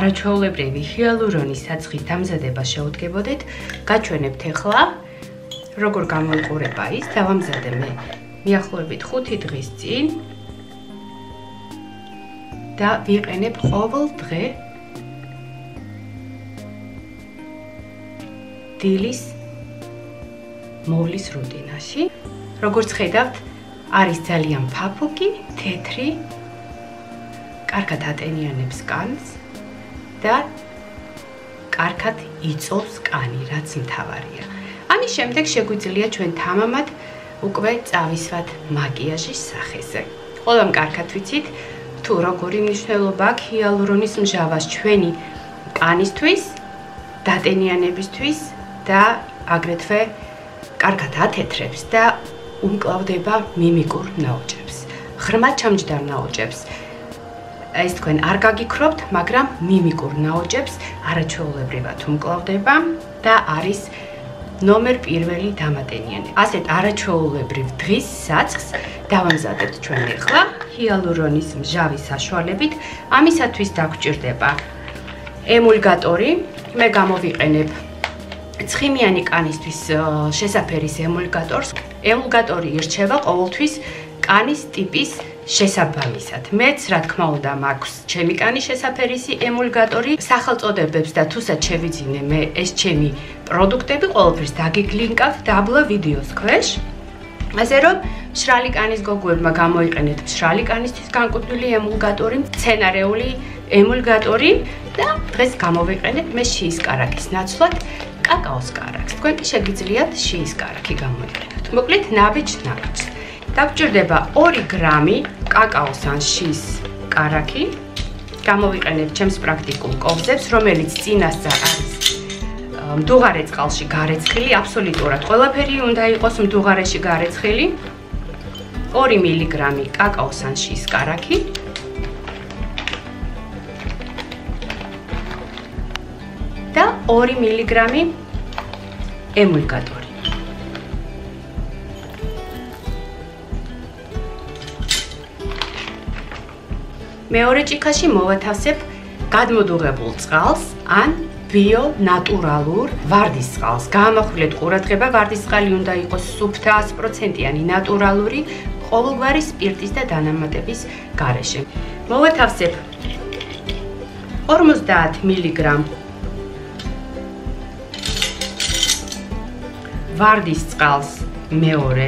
არაჩვეულებრივი ჰიალურონის საცხის დამზადება შევუდგებოდეთ, გაჩვენებთ ახლა როგორ გამოიყურება ის, დავამზადე მე მიახლოებით 5 დღის წინ და ვიყენებ ყოველ დღე დილის მოვლის რუტინაში. როგორც ხედავთ, არის ძალიან ფაფუკი, თეთრი, კარგად ატენიანებს კანს და კარგად იწოვს კანი, რაც მთავარია. ამის შემდეგ შეგვიძლია ჩვენ თამამად უკვე წავისვათ მაკიაჟის სახეზე. ყველამ კარგად ვიცით, თუ როგორი მნიშვნელობა აქვს ჰიალურონის მჟავას ჩვენი კანისთვის, დატენიანებისთვის და აგრეთვე კარგად ათეთრებს და უმკლავდება მიმიკურ ნაოჭებს. ღრმა ჩამჯდარ ნაოჭებს ეს თქვენ არ გაგიქრობთ, მაგრამ მიმიკურ ნაოჭებს არაჩვეულებრივად უმკლავდება და არის ნომერ პირველი დამატენიანება. ასეთ არაჩვეულებრივ დღის საცხს დავამზადებთ ჩვენ ახლა ჰიალურონის მჟავის საშუალებით. ამისათვის დაგჭირდება ემულგატორი. მე გამოვიყენებ ცხიმიანი კანისთვის შესაფერის ემულგატორს. ემულგატორი ირჩევა ყოველთვის კანის ტიპის შესაბამისად. მეც რა თქმა უნდა მაქვს ჩემი კანის შესაფერისი ემულგატორი. სახელწოდებებს და თუსაც შევიძინე მე ეს ჩემი პროდუქტები ყველაფერს დაგიგლინკავ დაბლა ვიდეოს ქვეშ. ასე რომ მშრალი კანის გოგოებმა გამოიყენეთ მშრალი კანისთვის განკუთვნილი ემულგატორი, მცენარეული ემულგატორი და დღეს გამოვიყენეთ მე შიის კარაქის ნაცვლად კაკაოს კარაქს. თქვენ შეგიძლიათ შიის კარაქი გამოიყენოთ. მოკლედ ნაბიჯ-ნაბიჯს. დაგჭირდება 2 გრამი კაკაოს ან შიის კარაქი. გამოვიყენებ ჩემს პრაქტიკულ კოვზებს, რომელიც წინასწარ არის მდუღარე წყალში გარეცხილი, აბსოლუტურად ყველაფერი უნდა იყოს მდუღარეში გარეცხილი. 2 მილიგრამი კაკაოს ან შიის კარაქი. და 2 მილიგრამი ემულგატორი. მეორე ჭიქაში მოვათავსებ გადმოდუღებულ წყალს ან ბიო ნატურალურ ვარდის წყალს. გაამახვილეთ ყურადღება, ვარდის წყალი უნდა იყოს სუფთა 100%-იანი ნატურალური, ყოველგვარი სპირტის და დანამატების გარეშე. მოვათავსებ 50 მილიგრამ ვარდის წყალს მეორე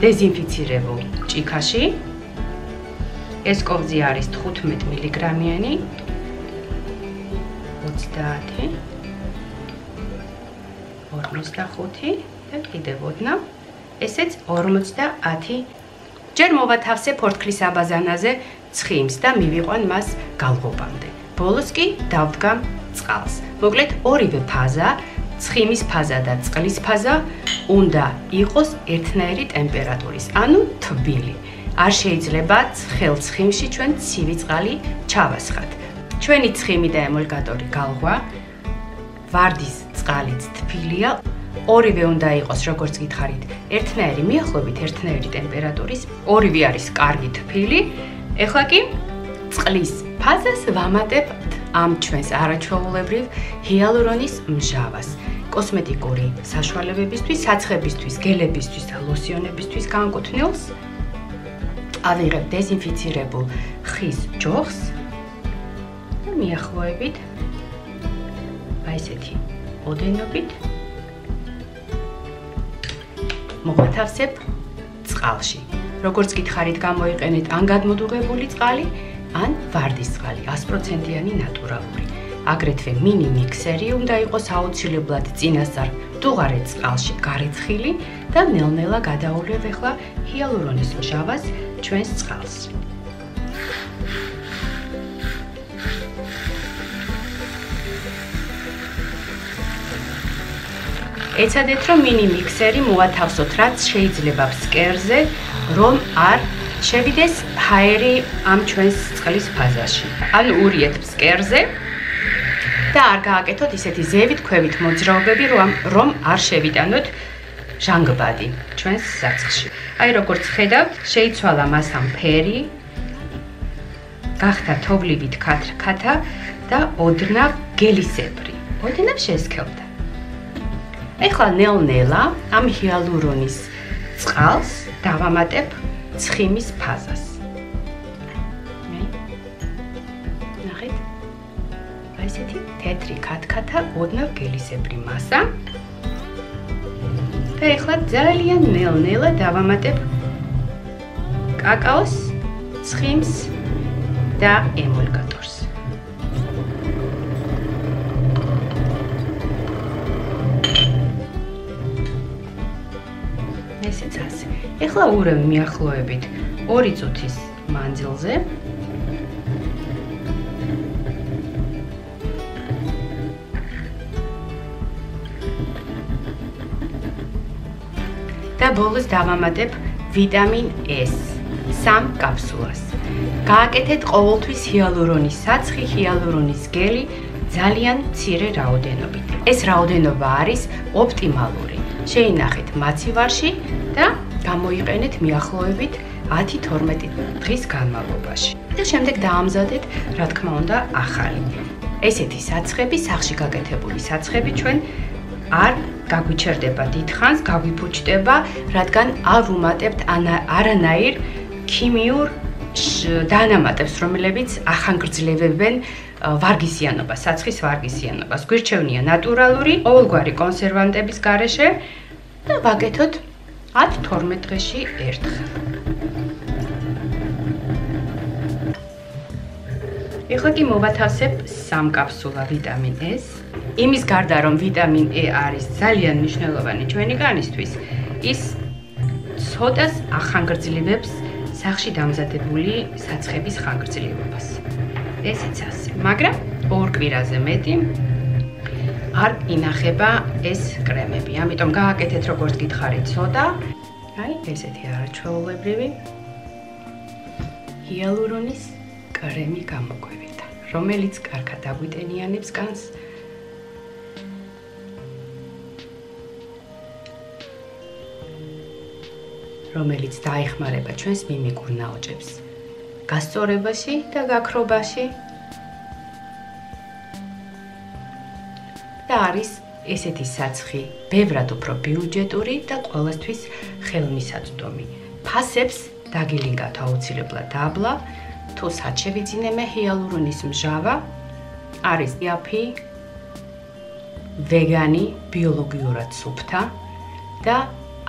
დეზინფიცირებულ ჭიქაში. ეს კოვზი არის 15 მილიგრამიანი. 30 45 და კიდევ ოდნა. ესეც 50. ჯერ მოვათავსებ ორთქლის აბაზანაზე ცხიმს და მივიყვან მას გალღობამდე. ბოლოს კი დავდგამ წყალს. მოკლედ ორივე ფაზა, ცხიმის ფაზა და წყლის ფაზა უნდა იყოს ერთნაირი ტემპერატურის, ანუ თბილი. არ შეიძლება ცხელ ცხიმში ჩვენ ცივი წყალი ჩავასხათ. ჩვენი ცხიმი და ემულგატორი გალღვა, ვარდის წყალიც თბილია. ორივე უნდა იყოს, როგორც გითხარით, ერთნაირი მიახლოებით ერთნაირი ტემპერატურის, ორივე არის კარგი თბილი. ეხლა კი წყლის ფაზას ვამატებთ ამ ჩვენს არაჩვეულებრივ ჰიალურონის მჟავას. კოსმეტიკური საშუალებებისთვის, საცხებისთვის, გელებისთვის და ლოსიონებისთვის განკუთვნილს. ავიღებ დეზინფიცირებულ ხის ჯოხს და მიახლოებით აი ესეთი ოდენობით მოვათავსებ წყალში. როგორც გითხარით, გამოიყენეთ ან გადმოდუღებული წყალი, ან ვარდის წყალი, 100%-იანი ნატურალური. აგრეთვე მინი მიქსერი უნდა იყოს აუცილებლად წინასწარ მდუღარე წყალში გარეცხილი და ნელ-ნელა გადაავლევ ახლა ჰიალურონის მჟავას ჩვენს წყალს. ეცადეთ, რომ მინი მიქსერი მოათავსოთ, რაც შეიძლება ფსკერზე, რომ არ შევიდეს ჰაერი ამ ჩვენს წყლის ფაზაში. ან ურიეთ ფსკერზე და არ გააკეთოთ ისეთი ზევით, ქვევით მოძრაობები, რომ არ შევიტანოთ ჟანგბადი ჩვენს საცხში. აი როგორც ხედავთ, შეიცვალა მასა ფერი გახდა თოვლივით ქათა და ოდნავ გელისებრი. ოდნავ შესქელდა. ეხლა ნელ-ნელა ამ ჰიალურონის წყალს დავამატებ ცხიმის ფაზას. ნახეთ? აი ესეთი თეთრი ქათქათა ოდნავ გელისებრი მასა. და ეხლა ძალიან ნელ-ნელა დავამატებ კაკაოს, ცხიმს და ემულგატორს. ესეც ასე. ეხლა ურევ მიახლოებით 2 წუთის მანძილზე. და ბოლოს დავამატებ ვიტამინ S 3 კაფსულას. გააკეთეთ ყოველთვის ჰიალურონის საცხი, ჰიალურონის გელი ძალიან მცირე რაოდენობით. ეს რაოდენობა არის ოპტიმალური. შეინახეთ მაცივარში და გამოიყენეთ მიახლოებით 10-12 დღის განმავლობაში. და შემდეგ დაამზადეთ, რა თქმა უნდა, ახალი. ესეთი საცხები, სახში გაკეთებული საცხები ჩვენ არ გაგვიჩერდება დიდხანს, გაგვიფუჭდება, რადგან არ ვუმატებთ არანაირ ქიმიურ დანამატებს, რომლებიც ახანგრძლივებენ ვარგისიანობას, საცხის ვარგისიანობას. გვირჩევნია ნატურალური, ყოველგვარი კონსერვანტების გარეშე და ვაკეთოთ 10-12 დღეში ერთხელ. ეხლა კი მოვათავსებ 3 კაფსულა ვიტამინ S. იმის გარდა რომ ვიტამინ E არის ძალიან მნიშვნელოვანი ჩვენი განისთვის, ის ცოტას ახანგრძლივებს სახში დამზადებული საცხების ხანგრძლივობას. ესეც ასე, მაგრამ 2 კვირაზე მეტი არ ინახება ეს კრემები. ამიტომ გააკეთეთ როგორც გითხარით ცოტა. აი, ესეთი არაჩვეულებრივი ჰიალურონის კრემი გამოგვივიდა, რომელიც კარგად აგვიტენიანებს კანს. რომელიც დაეხმარება ჩვენს მიმიკურ ნაოჭებს გასწორებაში და გაქრობაში და არის ესეთი საცხი ბევრად უფრო ბიუჯეტური და ყველასთვის ხელმისაწვდომი. ფასებს დაგილინგავთ აუცილებლად დაბლა, თუ საჩევიძინემე ჰიალურონის მჟავა არის იაფი, ვეგანი, ბიოლოგიურად სუფთა და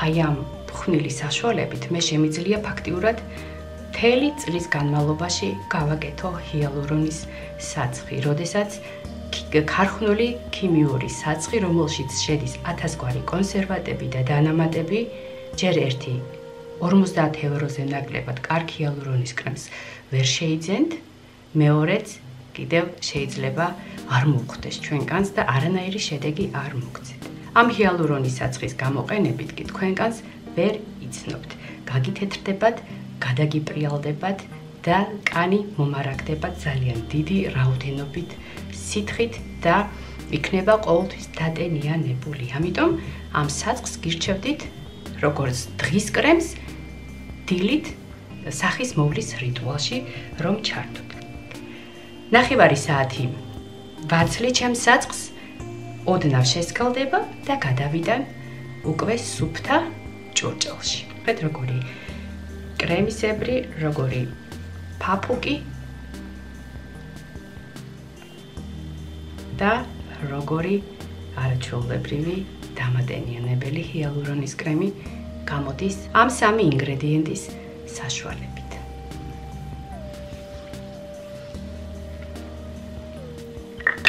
აი ამ ხვნილი საშუალებით მე შემიძლია ფაქტიურად მთელი წლის განმავლობაში გავაკეთო ჰიალურონის საცხი, როდესაც ქარხნული ქიმიური საცხი, რომელშიც შედის 1000 გვარი კონსერვანტები და დანამატები, ჯერ ერთი 50 ევროზე ნაკლებად კარგ ჰიალურონის კრემს ვერ შეიძენთ, მეორეც კიდევ შეიძლება არ მოგხვდეს ჩვენ კანს და არანაირი შედეგი არ მოგცეთ. ამ ჰიალურონის საცხის გამოყენებით კი თქვენ კანს ვერ იცნობთ. გაგითეთრდებათ, გადაგიპრიალდებათ და კანი მომარაგდებათ ძალიან დიდი რაოდენობით სითხით და იქნება ყოველთვის დატენიანებული. ამიტომ ამ საცხს გირჩევდით როგორც დღის კრემს, დილით სახის მოვლის რიტუალში რომ ჩართოთ. ნახევარი საათი ვაცლი ჩემს საწყს, ოდნავ შესკალდება და გადავიდან უკვე სუფთა ჭურჭელში. ხედავთ როგორი კრემისებრი, როგორი ფაფუკი და როგორი არაჩვეულებრივი დამატენიანებელი ჰიალურონის კრემი გამოდის ამ 3 ინგრედიენტის საშუალებით.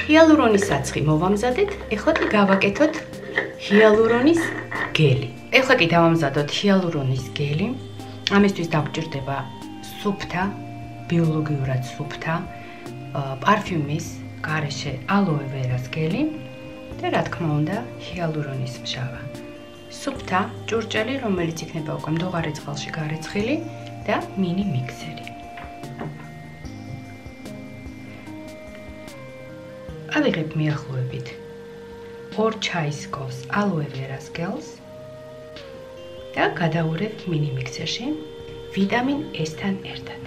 ჰიალურონის საცხი მოვამზადეთ, ეხლა კი გავაკეთოთ ჰიალურონის გელი. ეხლა კი დავამზადოთ ჰიალურონის გელი. ამისთვის დაგვჭირდება სუფთა, ბიოლოგიურად სუფთა, პარფიუმის გარეშე ალოე ვერას გელი და რა თქმა უნდა ჰიალურონის მჟავა. სუფთა ჭურჭელი, რომელიც იქნება უკვე მდოვარე წყალში გარეცხილი და მინი მიქსერი. ავიღებ მიახლოებით 2 ჩაის კოვს ალოე ვერას გელს და გადავურებ მინი მიქსერში ვიტამინ S-თან ერთად.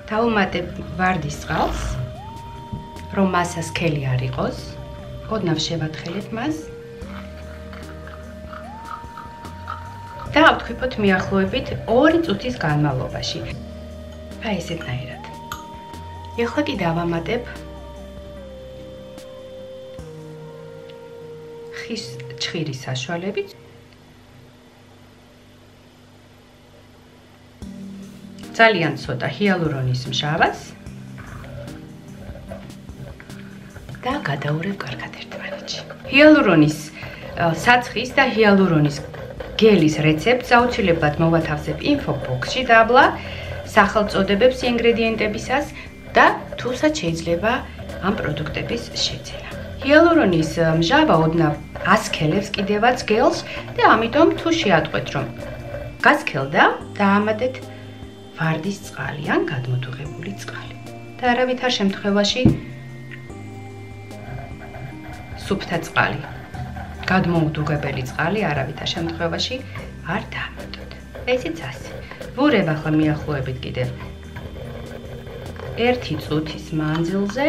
დავუმატებ ვარდის წყალს, რომ მასა სქელი არ იყოს. ოდნავ შევათხელებ მას. და ავთქვიფოთ მიახლოებით 2 წუთის განმავლობაში. აი ესეთნაირად. ეხლა კი დავამატებ ხის ჭხირის საშუალებით. ძალიან ცოტა ჰიალურონის მჟავას და გადაურევ კარგად ერთმანეთში. ჰიალურონის საცხის და ჰიალურონის გელის რეცეპტს აუცილებლად მოვათავსებ ინფობოქსში დაბლა სახელწოდებებს ინგრედიენტებისას და თუსაც შეიძლება ამ პროდუქტების შეძენა. ჰიალურონის მჟავა ოდნავ ასქელებს კიდევაც გელს და ამიტომ თუ შეატყვეთ რომ გასქელდა, დაამატეთ ვარდის წყალი ან გადმოდუღებული წყალი. და არავითარ შემთხვევაში სუფთა წყალი, გადმოუდუღებელი წყალი არავითარ შემთხვევაში არ დაამატოთ. ესეც ასე. ვურევ ახლა მიახლოებით კიდევ 1 წუთის მანძილზე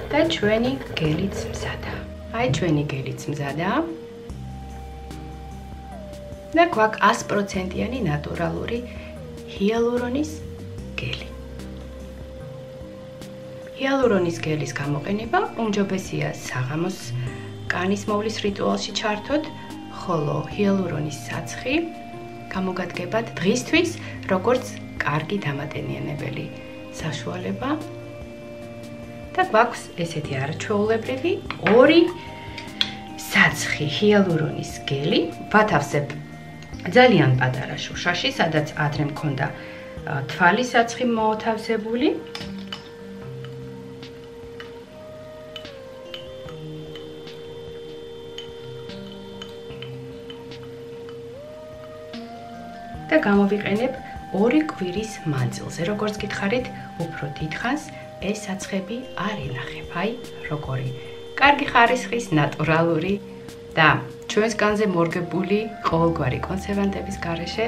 და ჩვენი გელიც მზადაა. აი ჩვენი გელიც მზადაა. და გვაქვს 100%-იანი ნატურალური ჰიალურონის გელი. ჰიალურონის გელის გამოყენება უმჯობესია საღამოს კანის მოვლის რიტუალში ჩართოთ, ხოლო ჰიალურონის საცხი გამოგადგებათ დღისთვის, როგორც კარგი დამატენიანებელი საშუალება. და გვაქვს ესეთი არაჩვეულებრივი 2 საცხი ჰიალურონის გელი. ვათავსებ ძალიან პატარა შუშაში, სადაც ადრე მქონდა თვალის საცხი მოთავსებული. და გამოვიყენებ 2 კვირის მანძილზე. როგორც გითხარით, უფრო დიდხანს ეს საცხები არ ინახებ. აი, როგორი კარგი ხარისხის ნატურალური და ჩვენს განზე მორგებული ყოველგვარი კონსერვანტების გარეშე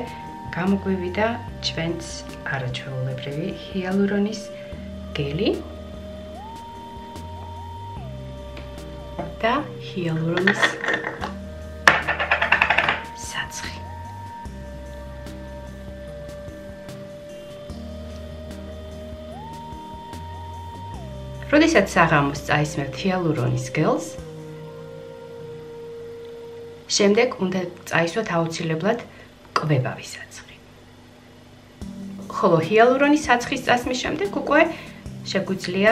გამოგვივიდა ჩვენს არაჩვეულებრივი ჰიალურონის გელი და ჰიალურონის საცხი. როდესაც საღამოს წაისმევთ ჰიალურონის გელს, შემდეგ უნდა წაისვათ აუცილებლად კვებავი საცხი. ხოლო ჰიალურონის საცხის წასმის შემდეგ უკვე შეგვიძლია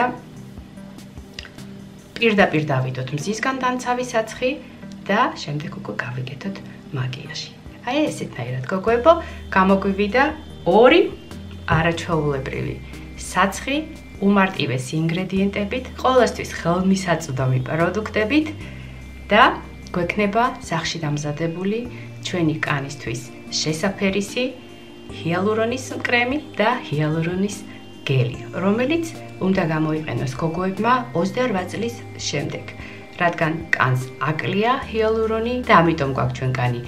პირდაპირ დავიდოთ მზისგან დამცავი საცხი და შემდეგ უკვე გავიგეთოთ მაგიაში. აი ესეთნაირად გოგოებო, გამოგვივიდა 2 არაჩვეულებრივი საცხი უმარტივეს ინგრედიენტებით, ყოველთვის ხელმისაწვდომი პროდუქტებით და გვექნება სახში დამზადებული ჩვენი კანისთვის შესაფერისი ჰიალურონის კრემი და ჰიალურონის გელი, რომელიც უნდა გამოიყენოს გოგოებმა 28 წლის შემდეგ, რადგან კანს აკლია ჰიალურონი და ამიტომ გვაქვს ჩვენ კანი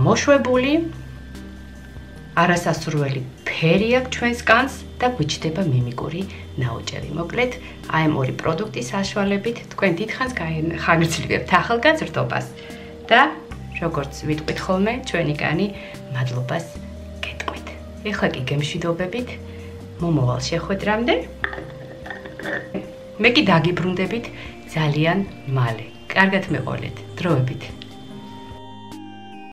მოშვებული, არასასურველი ფერი აქვს ჩვენს კანს და გვიჩნდება მიმიკური ნაოჭევი. მოკლედ, აი ამ 2 პროდუქტის საშუალებით თქვენ დიდხანს ხანგრძლივებთ ახალგაზრდობას და როგორც ვიტყვით ხოლმე, ჩვენი კანი მადლობას გეტყვით. ეხლა კი გემშვიდობებით მომავალ შეხვედრამდე. მე კი დაგიბრუნდებით ძალიან მალე. კარგად მეყოლეთ. დროებით.